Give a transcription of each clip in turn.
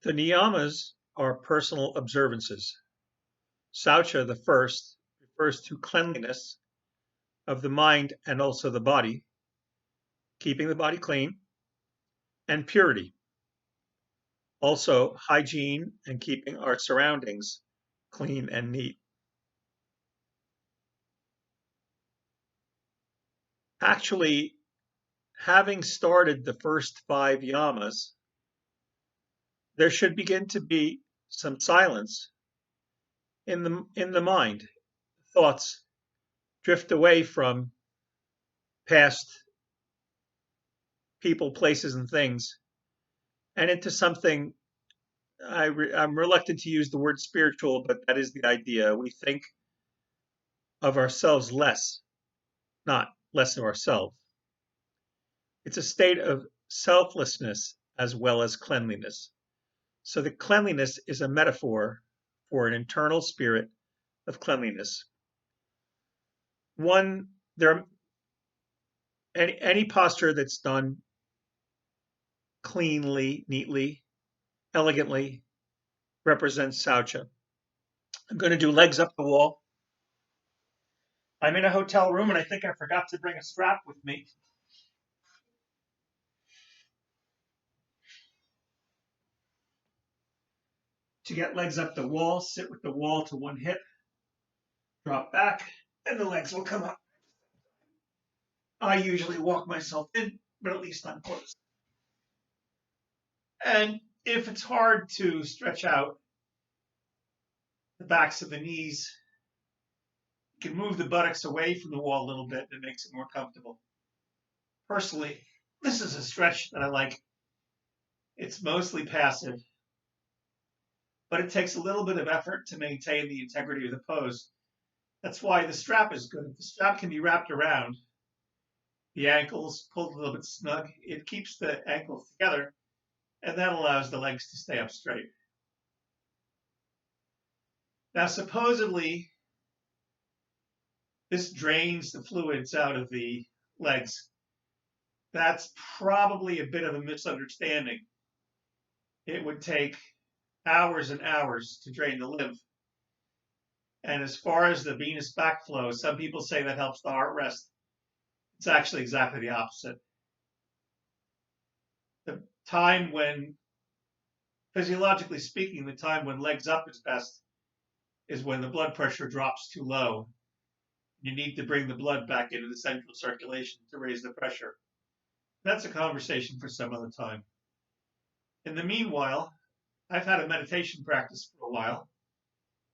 The niyamas are personal observances. Saucha, the first, refers to cleanliness of the mind and also the body, keeping the body clean, and purity, also hygiene and keeping our surroundings clean and neat. Actually, having started the first five yamas, there should begin to be some silence in the mind. Thoughts drift away from past people, places, and things, and into something. I'm reluctant to use the word spiritual, but that is the idea. We think of ourselves less, not less of ourselves. It's a state of selflessness as well as cleanliness. So the cleanliness is a metaphor for an internal spirit of cleanliness. One, there, any posture that's done cleanly, neatly, elegantly represents Saucha. I'm going to do legs up the wall. I'm in a hotel room and I think I forgot to bring a strap with me. To get legs up the wall, sit with the wall to one hip, drop back, and the legs will come up. I usually walk myself in, but at least I'm close. And if it's hard to stretch out the backs of the knees, you can move the buttocks away from the wall a little bit. It makes it more comfortable. Personally, this is a stretch that I like. It's mostly passive, but it takes a little bit of effort to maintain the integrity of the pose. That's why the strap is good. The strap can be wrapped around the ankles, pulled a little bit snug. It keeps the ankles together, and that allows the legs to stay up straight. Now, supposedly, this drains the fluids out of the legs. That's probably a bit of a misunderstanding. It would take hours and hours to drain the lymph. And as far as the venous backflow, some people say that helps the heart rest. It's actually exactly the opposite. The time when, physiologically speaking, the time when legs up is best is when the blood pressure drops too low. You need to bring the blood back into the central circulation to raise the pressure. That's a conversation for some other time. In the meanwhile, I've had a meditation practice for a while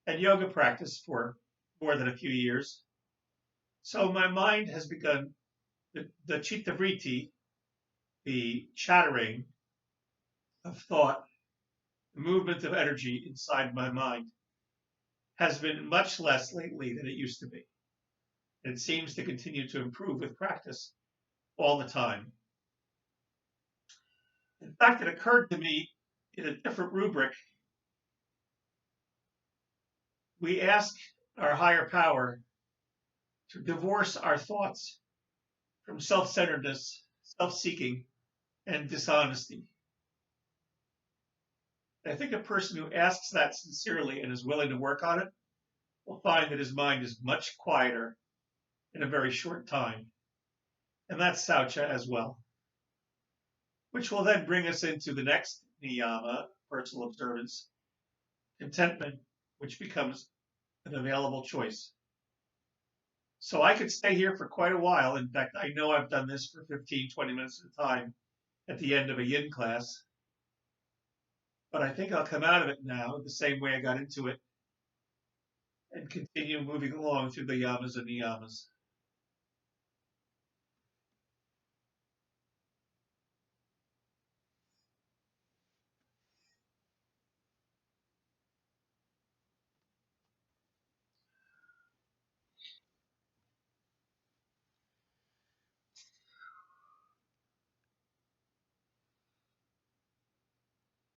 and yoga practice for more than a few years. So my mind has begun, the chitta vritti, the chattering of thought, the movement of energy inside my mind, has been much less lately than it used to be. It seems to continue to improve with practice all the time. In fact, it occurred to me in a different rubric. We ask our higher power to divorce our thoughts from self-centeredness, self-seeking, and dishonesty. I think a person who asks that sincerely and is willing to work on it will find that his mind is much quieter in a very short time. And that's Saucha as well, which will then bring us into the next niyama, personal observance, contentment, which becomes an available choice. So I could stay here for quite a while. In fact, I know I've done this for 15, 20 minutes at a time at the end of a yin class. But I think I'll come out of it now the same way I got into it and continue moving along through the yamas and niyamas.